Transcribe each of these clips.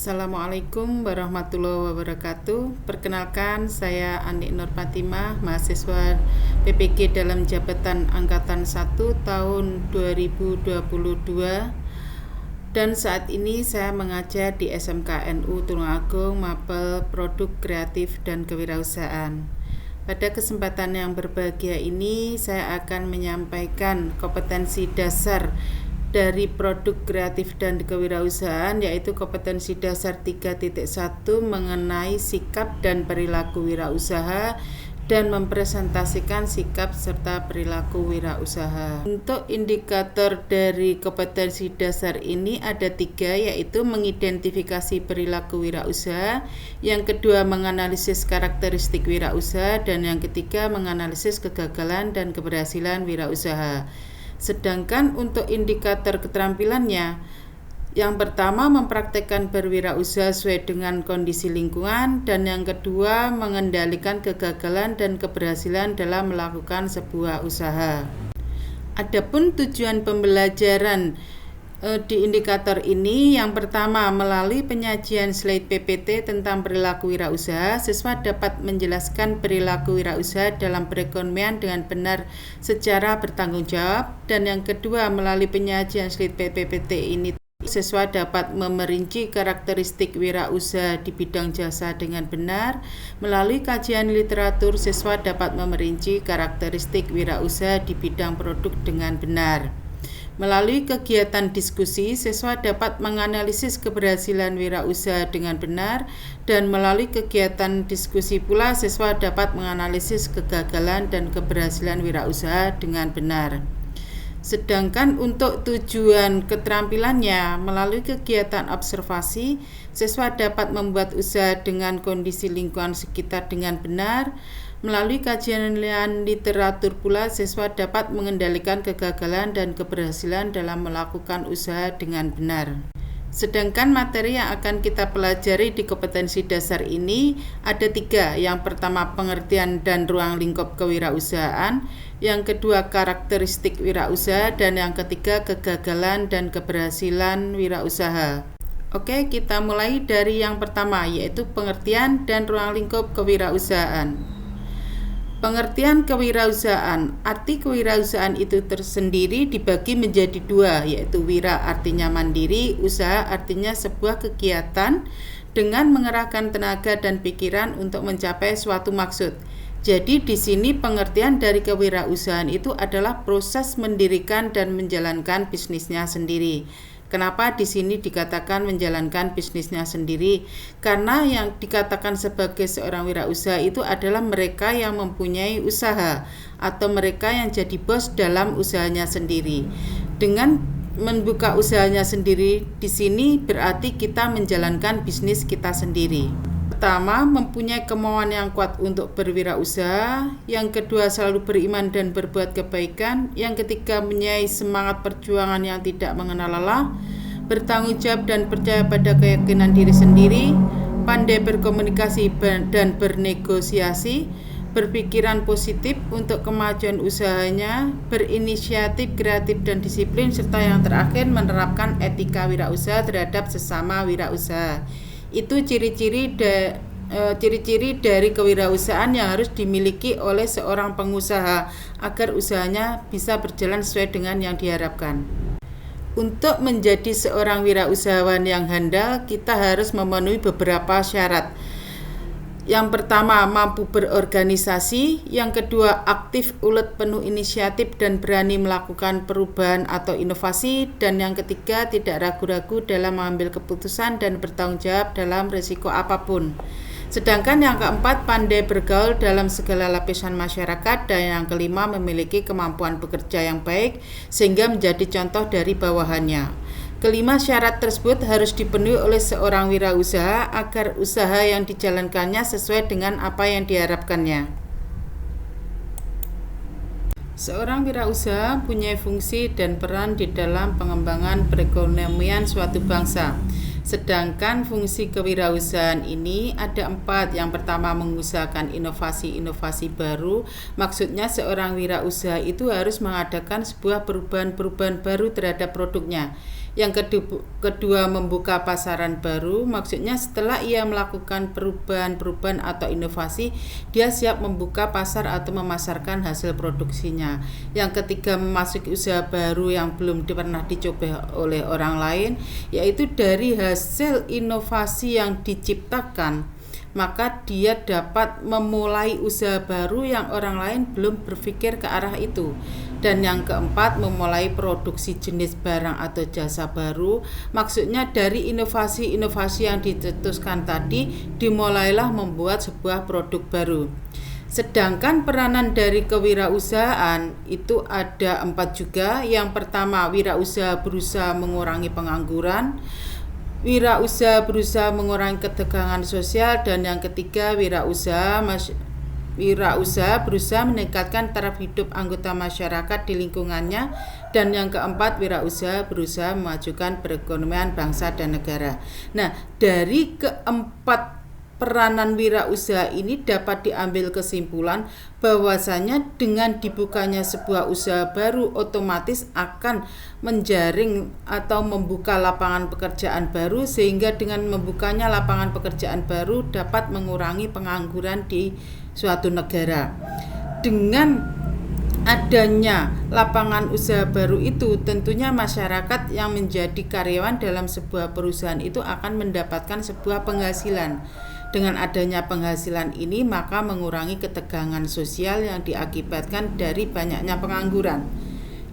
Assalamualaikum warahmatullahi wabarakatuh. Perkenalkan, saya Anik Nur Fatimah, mahasiswa PPG dalam jabatan Angkatan 1 tahun 2022. Dan saat ini saya mengajar di SMKNU Tulungagung Mapel Produk Kreatif dan Kewirausahaan. Pada kesempatan yang berbahagia ini, saya akan menyampaikan kompetensi dasar dari produk kreatif dan kewirausahaan, yaitu kompetensi dasar 3.1 mengenai sikap dan perilaku wirausaha dan mempresentasikan sikap serta perilaku wirausaha. Untuk indikator dari kompetensi dasar ini ada 3, yaitu mengidentifikasi perilaku wirausaha, yang kedua menganalisis karakteristik wirausaha, dan yang ketiga menganalisis kegagalan dan keberhasilan wirausaha. Sedangkan untuk indikator keterampilannya, yang pertama mempraktekkan berwirausaha sesuai dengan kondisi lingkungan, dan yang kedua mengendalikan kegagalan dan keberhasilan dalam melakukan sebuah usaha. Adapun tujuan pembelajaran di indikator ini, yang pertama melalui penyajian slide PPT tentang perilaku wirausaha, siswa dapat menjelaskan perilaku wirausaha dalam perekonomian dengan benar secara bertanggung jawab, dan yang kedua melalui penyajian slide PPT ini siswa dapat memerinci karakteristik wirausaha di bidang jasa dengan benar. Melalui kajian literatur, siswa dapat memerinci karakteristik wirausaha di bidang produk dengan benar. Melalui kegiatan diskusi, siswa dapat menganalisis keberhasilan wirausaha dengan benar, dan melalui kegiatan diskusi pula siswa dapat menganalisis kegagalan dan keberhasilan wirausaha dengan benar. Sedangkan untuk tujuan keterampilannya, melalui kegiatan observasi, siswa dapat membuat usaha dengan kondisi lingkungan sekitar dengan benar. Melalui kajian literatur pula, siswa dapat mengendalikan kegagalan dan keberhasilan dalam melakukan usaha dengan benar. Sedangkan materi yang akan kita pelajari di kompetensi dasar ini ada 3. Yang pertama pengertian dan ruang lingkup kewirausahaan, yang kedua karakteristik wirausaha, dan yang ketiga kegagalan dan keberhasilan wirausaha. Oke, kita mulai dari yang pertama, yaitu pengertian dan ruang lingkup kewirausahaan. Pengertian kewirausahaan. Arti kewirausahaan itu tersendiri dibagi menjadi 2, yaitu wira artinya mandiri, usaha artinya sebuah kegiatan dengan mengerahkan tenaga dan pikiran untuk mencapai suatu maksud. Jadi di sini pengertian dari kewirausahaan itu adalah proses mendirikan dan menjalankan bisnisnya sendiri. Kenapa di sini dikatakan menjalankan bisnisnya sendiri? Karena yang dikatakan sebagai seorang wirausaha itu adalah mereka yang mempunyai usaha atau mereka yang jadi bos dalam usahanya sendiri. Dengan membuka usahanya sendiri di sini berarti kita menjalankan bisnis kita sendiri. Pertama, mempunyai kemauan yang kuat untuk berwirausaha. Yang kedua, selalu beriman dan berbuat kebaikan. Yang ketiga, mempunyai semangat perjuangan yang tidak mengenal lelah, bertanggung jawab dan percaya pada keyakinan diri sendiri, pandai berkomunikasi dan bernegosiasi, berpikiran positif untuk kemajuan usahanya, berinisiatif, kreatif dan disiplin, serta yang terakhir menerapkan etika wirausaha terhadap sesama wirausaha. Itu ciri-ciri dari kewirausahaan yang harus dimiliki oleh seorang pengusaha agar usahanya bisa berjalan sesuai dengan yang diharapkan. Untuk menjadi seorang wirausahawan yang handal, kita harus memenuhi beberapa syarat. Yang pertama, mampu berorganisasi. Yang kedua, aktif, ulet, penuh inisiatif dan berani melakukan perubahan atau inovasi. Dan yang ketiga, tidak ragu-ragu dalam mengambil keputusan dan bertanggung jawab dalam risiko apapun. Sedangkan yang keempat, pandai bergaul dalam segala lapisan masyarakat. Dan yang kelima, memiliki kemampuan bekerja yang baik sehingga menjadi contoh dari bawahannya. Kelima syarat tersebut harus dipenuhi oleh seorang wirausaha agar usaha yang dijalankannya sesuai dengan apa yang diharapkannya. Seorang wirausaha punya fungsi dan peran di dalam pengembangan perekonomian suatu bangsa. Sedangkan fungsi kewirausahaan ini ada 4. Yang pertama, mengusahakan inovasi-inovasi baru. Maksudnya seorang wirausaha itu harus mengadakan sebuah perubahan-perubahan baru terhadap produknya. Yang kedua, membuka pasaran baru, maksudnya setelah ia melakukan perubahan atau inovasi, dia siap membuka pasar atau memasarkan hasil produksinya. Yang ketiga, memasuki usaha baru yang belum pernah dicoba oleh orang lain, yaitu dari hasil inovasi yang diciptakan, maka dia dapat memulai usaha baru yang orang lain belum berpikir ke arah itu. Dan yang keempat, memulai produksi jenis barang atau jasa baru, maksudnya dari inovasi-inovasi yang dicetuskan tadi, dimulailah membuat sebuah produk baru. Sedangkan peranan dari kewirausahaan itu ada 4 juga. Yang pertama, wirausaha berusaha mengurangi pengangguran, wirausaha berusaha mengurangi ketegangan sosial, dan yang ketiga, wirausaha berusaha meningkatkan taraf hidup anggota masyarakat di lingkungannya, dan yang keempat, wirausaha berusaha memajukan perekonomian bangsa dan negara. Nah, dari keempat peranan wirausaha ini dapat diambil kesimpulan bahwasanya dengan dibukanya sebuah usaha baru otomatis akan menjaring atau membuka lapangan pekerjaan baru, sehingga dengan membukanya lapangan pekerjaan baru dapat mengurangi pengangguran di suatu negara. Dengan adanya lapangan usaha baru itu, tentunya masyarakat yang menjadi karyawan dalam sebuah perusahaan itu akan mendapatkan sebuah penghasilan. Dengan adanya penghasilan ini, maka mengurangi ketegangan sosial yang diakibatkan dari banyaknya pengangguran.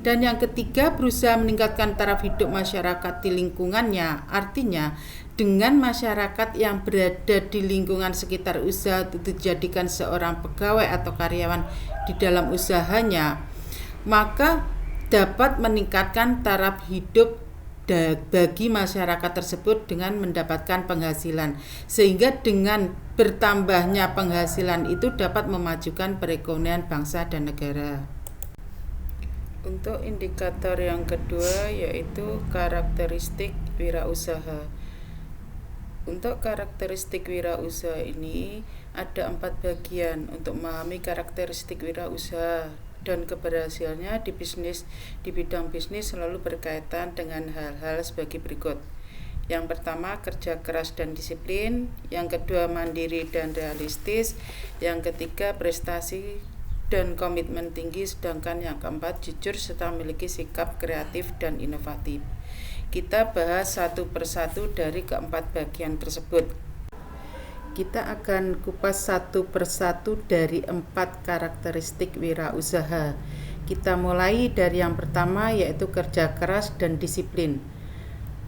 Dan yang ketiga, berusaha meningkatkan taraf hidup masyarakat di lingkungannya. Artinya, dengan masyarakat yang berada di lingkungan sekitar usaha itu dijadikan seorang pegawai atau karyawan di dalam usahanya, maka dapat meningkatkan taraf hidup bagi masyarakat tersebut dengan mendapatkan penghasilan, sehingga dengan bertambahnya penghasilan itu dapat memajukan perekonomian bangsa dan negara. Untuk indikator yang kedua, yaitu karakteristik wirausaha. Untuk karakteristik wirausaha ini ada 4 bagian untuk memahami karakteristik wirausaha, dan keberhasilannya di bidang bisnis selalu berkaitan dengan hal-hal sebagai berikut. Yang pertama, kerja keras dan disiplin. Yang kedua, mandiri dan realistis. Yang ketiga, prestasi dan komitmen tinggi. Sedangkan yang keempat, jujur serta memiliki sikap kreatif dan inovatif. Kita bahas satu persatu dari keempat bagian tersebut. Kita akan kupas satu persatu dari 4 karakteristik wirausaha. Kita mulai dari yang pertama, yaitu kerja keras dan disiplin.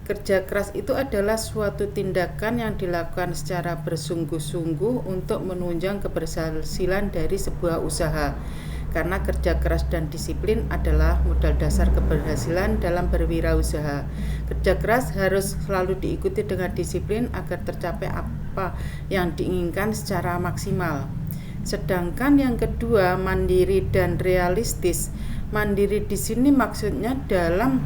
Kerja keras itu adalah suatu tindakan yang dilakukan secara bersungguh-sungguh untuk menunjang keberhasilan dari sebuah usaha. Karena kerja keras dan disiplin adalah modal dasar keberhasilan dalam berwirausaha. Kerja keras harus selalu diikuti dengan disiplin agar tercapai apa yang diinginkan secara maksimal. Sedangkan yang kedua, mandiri dan realistis. Mandiri di sini maksudnya dalam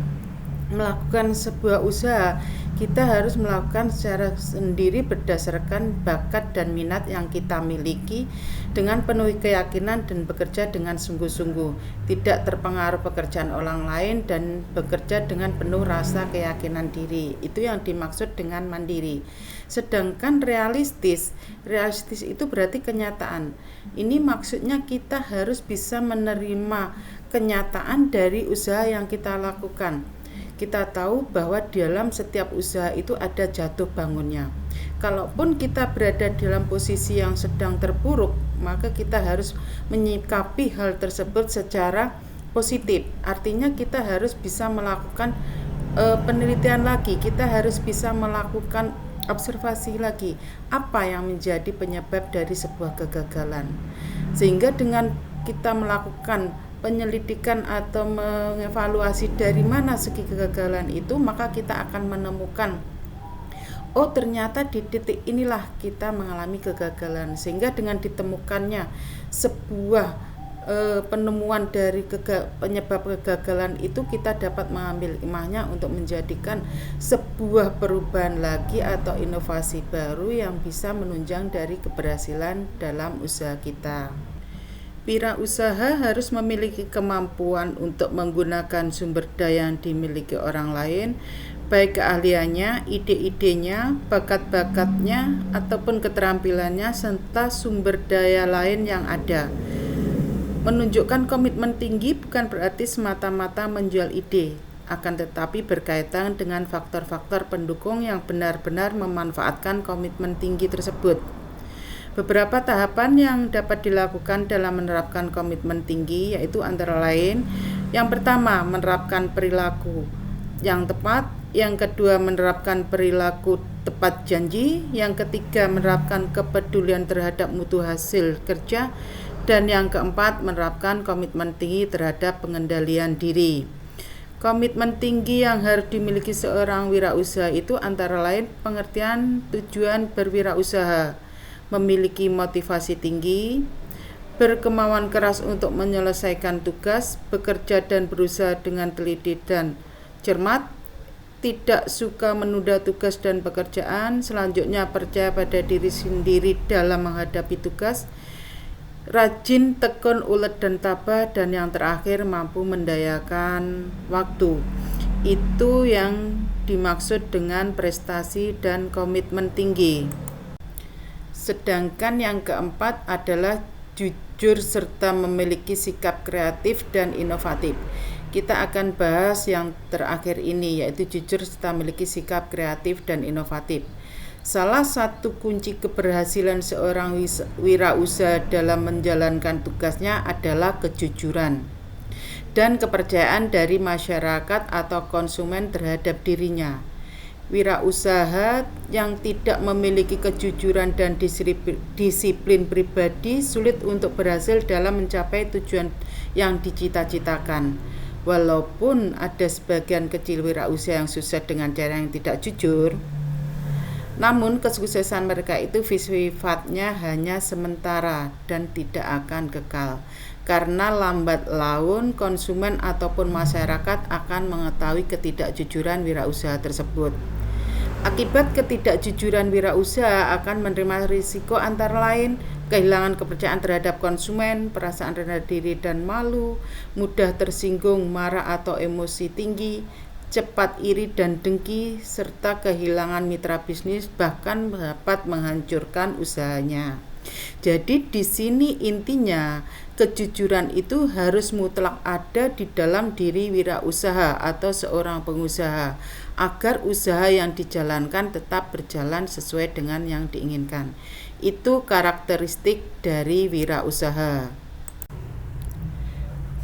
melakukan sebuah usaha, kita harus melakukan secara sendiri berdasarkan bakat dan minat yang kita miliki dengan penuh keyakinan dan bekerja dengan sungguh-sungguh, tidak terpengaruh pekerjaan orang lain dan bekerja dengan penuh rasa keyakinan diri. Itu yang dimaksud dengan mandiri. Sedangkan realistis itu berarti kenyataan. Ini maksudnya kita harus bisa menerima kenyataan dari usaha yang kita lakukan. Kita tahu bahwa dalam setiap usaha itu ada jatuh bangunnya. Kalaupun kita berada dalam posisi yang sedang terpuruk, maka kita harus menyikapi hal tersebut secara positif. Artinya kita harus bisa melakukan penelitian lagi, kita harus bisa melakukan observasi lagi apa yang menjadi penyebab dari sebuah kegagalan. Sehingga dengan kita melakukan penyelidikan atau mengevaluasi dari mana segi kegagalan itu, maka kita akan menemukan, oh ternyata di titik inilah kita mengalami kegagalan. Sehingga dengan ditemukannya sebuah penemuan dari penyebab kegagalan itu, kita dapat mengambil hikmahnya untuk menjadikan sebuah perubahan lagi atau inovasi baru yang bisa menunjang dari keberhasilan dalam usaha kita. Wirausaha harus memiliki kemampuan untuk menggunakan sumber daya yang dimiliki orang lain baik keahliannya, ide-idenya, bakat-bakatnya, ataupun keterampilannya, serta sumber daya lain yang ada. Menunjukkan komitmen tinggi bukan berarti semata-mata menjual ide, akan tetapi berkaitan dengan faktor-faktor pendukung yang benar-benar memanfaatkan komitmen tinggi tersebut. Beberapa tahapan yang dapat dilakukan dalam menerapkan komitmen tinggi yaitu antara lain, yang pertama, menerapkan perilaku yang tepat, yang kedua, menerapkan perilaku tepat janji, yang ketiga, menerapkan kepedulian terhadap mutu hasil kerja, dan yang keempat, menerapkan komitmen tinggi terhadap pengendalian diri. Komitmen tinggi yang harus dimiliki seorang wirausaha itu antara lain pengertian tujuan berwirausaha, memiliki motivasi tinggi, berkemauan keras untuk menyelesaikan tugas, bekerja dan berusaha dengan teliti dan cermat, tidak suka menunda tugas dan pekerjaan, selanjutnya percaya pada diri sendiri dalam menghadapi tugas, rajin, tekun, ulet dan tabah, dan yang terakhir mampu mendayakan waktu. Itu yang dimaksud dengan prestasi dan komitmen tinggi. Sedangkan yang keempat adalah jujur serta memiliki sikap kreatif dan inovatif. Kita akan bahas yang terakhir ini, yaitu jujur serta memiliki sikap kreatif dan inovatif. Salah satu kunci keberhasilan seorang wirausaha dalam menjalankan tugasnya adalah kejujuran dan kepercayaan dari masyarakat atau konsumen terhadap dirinya. Wirausaha yang tidak memiliki kejujuran dan disiplin pribadi sulit untuk berhasil dalam mencapai tujuan yang dicita-citakan. Walaupun ada sebagian kecil wirausaha yang sukses dengan cara yang tidak jujur, namun kesuksesan mereka itu sifatnya hanya sementara dan tidak akan kekal, karena lambat laun konsumen ataupun masyarakat akan mengetahui ketidakjujuran wirausaha tersebut. Akibat ketidakjujuran wirausaha akan menerima risiko antara lain kehilangan kepercayaan terhadap konsumen, perasaan rendah diri dan malu, mudah tersinggung, marah atau emosi tinggi, cepat iri dan dengki, serta kehilangan mitra bisnis, bahkan dapat menghancurkan usahanya. Jadi di sini intinya kejujuran itu harus mutlak ada di dalam diri wirausaha atau seorang pengusaha agar usaha yang dijalankan tetap berjalan sesuai dengan yang diinginkan. Itu karakteristik dari wirausaha.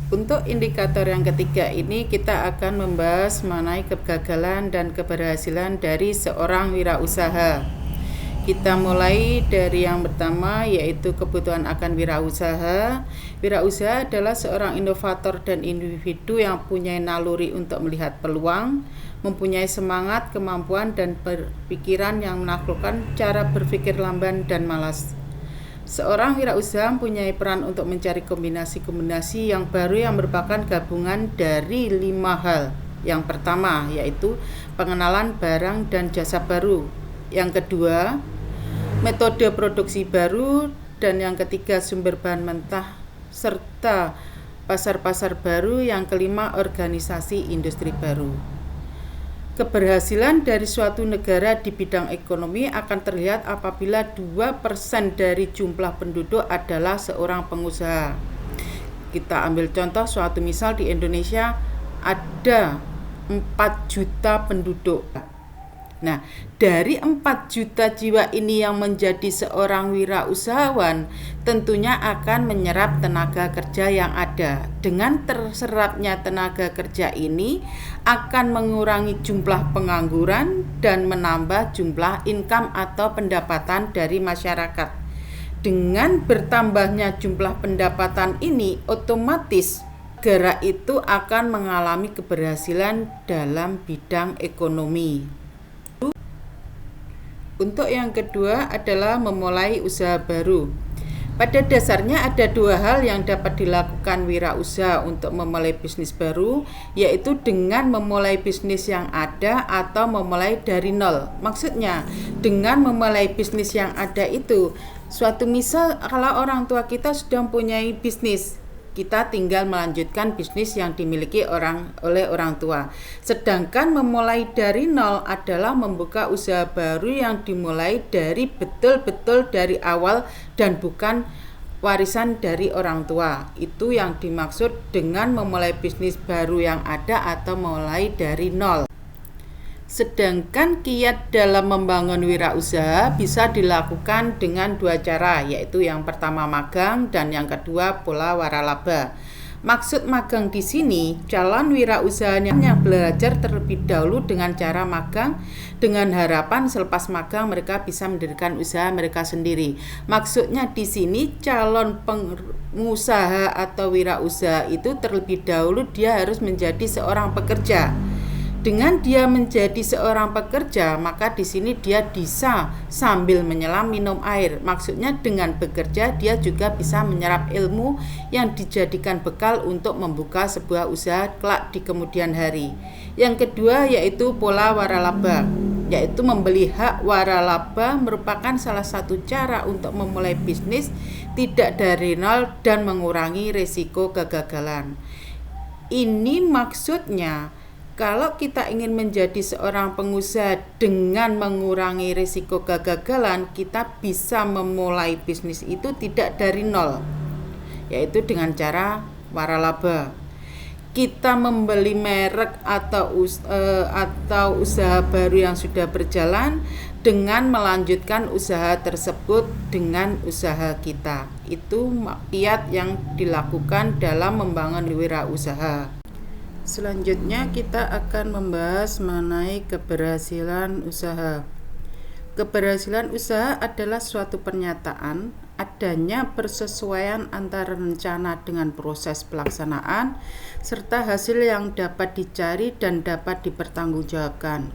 Untuk indikator yang ketiga ini kita akan membahas mengenai kegagalan dan keberhasilan dari seorang wirausaha. Kita mulai dari yang pertama, yaitu kebutuhan akan wirausaha. Wirausaha adalah seorang inovator dan individu yang punya naluri untuk melihat peluang, mempunyai semangat, kemampuan, dan berpikiran yang menaklukkan cara berpikir lamban dan malas. Seorang wirausaha mempunyai peran untuk mencari kombinasi-kombinasi yang baru yang merupakan gabungan dari 5 hal. Yang pertama, yaitu pengenalan barang dan jasa baru. Yang kedua, metode produksi baru, dan yang ketiga sumber bahan mentah serta pasar-pasar baru, yang kelima organisasi industri baru. Keberhasilan dari suatu negara di bidang ekonomi akan terlihat apabila 2% dari jumlah penduduk adalah seorang pengusaha. Kita ambil contoh suatu misal di Indonesia ada 4 juta penduduk. Nah, dari 4 juta jiwa ini yang menjadi seorang wirausahawan tentunya akan menyerap tenaga kerja yang ada. Dengan terserapnya tenaga kerja ini akan mengurangi jumlah pengangguran dan menambah jumlah income atau pendapatan dari masyarakat. Dengan bertambahnya jumlah pendapatan ini, otomatis negara itu akan mengalami keberhasilan dalam bidang ekonomi. Untuk yang kedua adalah memulai usaha baru. Pada dasarnya ada 2 hal yang dapat dilakukan wirausaha untuk memulai bisnis baru, yaitu dengan memulai bisnis yang ada atau memulai dari nol. Maksudnya, dengan memulai bisnis yang ada itu, suatu misal kalau orang tua kita sudah mempunyai bisnis, kita tinggal melanjutkan bisnis yang dimiliki oleh orang tua. Sedangkan memulai dari nol adalah membuka usaha baru yang dimulai dari betul-betul dari awal dan bukan warisan dari orang tua. Itu yang dimaksud dengan memulai bisnis baru yang ada atau mulai dari nol. Sedangkan kiat dalam membangun wirausaha bisa dilakukan dengan dua cara, yaitu yang pertama magang dan yang kedua pola waralaba. Maksud magang di sini, calon wirausahanya belajar terlebih dahulu dengan cara magang dengan harapan selepas magang mereka bisa mendirikan usaha mereka sendiri. Maksudnya di sini calon pengusaha atau wirausaha itu terlebih dahulu dia harus menjadi seorang pekerja. Dengan dia menjadi seorang pekerja, maka di sini dia bisa sambil menyelam minum air. Maksudnya dengan bekerja dia juga bisa menyerap ilmu yang dijadikan bekal untuk membuka sebuah usaha kelak di kemudian hari. Yang kedua yaitu pola waralaba, yaitu membeli hak waralaba merupakan salah satu cara untuk memulai bisnis tidak dari nol dan mengurangi risiko kegagalan. Ini maksudnya kalau kita ingin menjadi seorang pengusaha dengan mengurangi risiko kegagalan, kita bisa memulai bisnis itu tidak dari nol, yaitu dengan cara waralaba. Kita membeli merek atau usaha baru yang sudah berjalan dengan melanjutkan usaha tersebut dengan usaha kita. Itu kiat yang dilakukan dalam membangun wirausaha. Selanjutnya kita akan membahas mengenai keberhasilan usaha. Keberhasilan usaha adalah suatu pernyataan adanya persesuaian antara rencana dengan proses pelaksanaan serta hasil yang dapat dicari dan dapat dipertanggungjawabkan.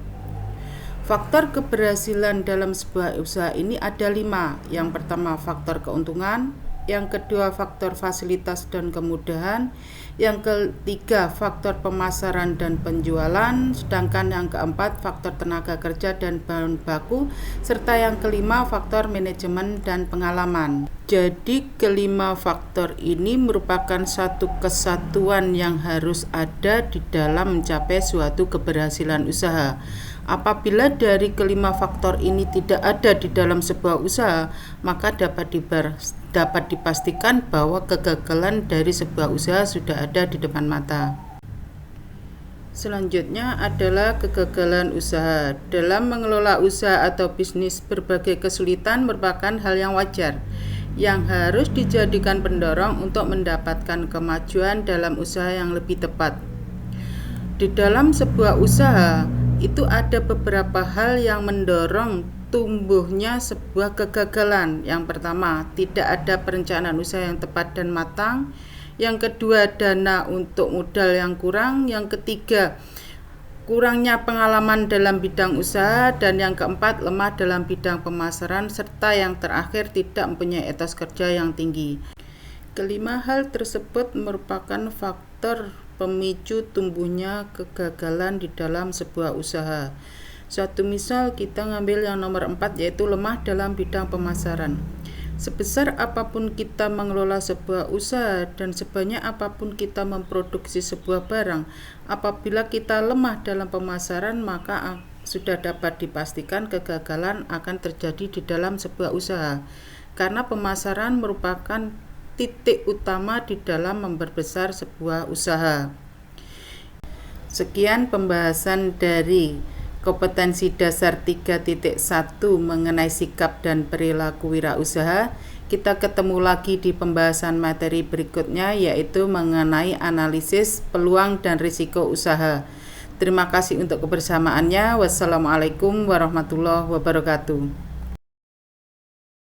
Faktor keberhasilan dalam sebuah usaha ini ada 5. Yang pertama faktor keuntungan, yang kedua faktor fasilitas dan kemudahan, yang ketiga faktor pemasaran dan penjualan, sedangkan yang keempat faktor tenaga kerja dan bahan baku, serta yang kelima faktor manajemen dan pengalaman. Jadi kelima faktor ini merupakan satu kesatuan yang harus ada di dalam mencapai suatu keberhasilan usaha. Apabila dari kelima faktor ini tidak ada di dalam sebuah usaha, maka dapat dipastikan bahwa kegagalan dari sebuah usaha sudah ada di depan mata. Selanjutnya adalah kegagalan usaha. Dalam mengelola usaha atau bisnis, berbagai kesulitan merupakan hal yang wajar yang harus dijadikan pendorong untuk mendapatkan kemajuan dalam usaha yang lebih tepat. Di dalam sebuah usaha itu ada beberapa hal yang mendorong tumbuhnya sebuah kegagalan. Yang pertama, tidak ada perencanaan usaha yang tepat dan matang. Yang kedua, dana untuk modal yang kurang. Yang ketiga, kurangnya pengalaman dalam bidang usaha. Dan yang keempat, lemah dalam bidang pemasaran. Serta yang terakhir, tidak mempunyai etos kerja yang tinggi. Kelima hal tersebut merupakan faktor pemicu tumbuhnya kegagalan di dalam sebuah usaha. Suatu misal kita ngambil yang nomor 4 yaitu lemah dalam bidang pemasaran. Sebesar apapun kita mengelola sebuah usaha dan sebanyak apapun kita memproduksi sebuah barang, apabila kita lemah dalam pemasaran maka sudah dapat dipastikan kegagalan akan terjadi di dalam sebuah usaha. Karena pemasaran merupakan titik utama di dalam memperbesar sebuah usaha. Sekian pembahasan dari kompetensi dasar 3.1 mengenai sikap dan perilaku wirausaha. Kita ketemu lagi di pembahasan materi berikutnya yaitu mengenai analisis peluang dan risiko usaha. Terima kasih untuk kebersamaannya. Wassalamualaikum warahmatullahi wabarakatuh.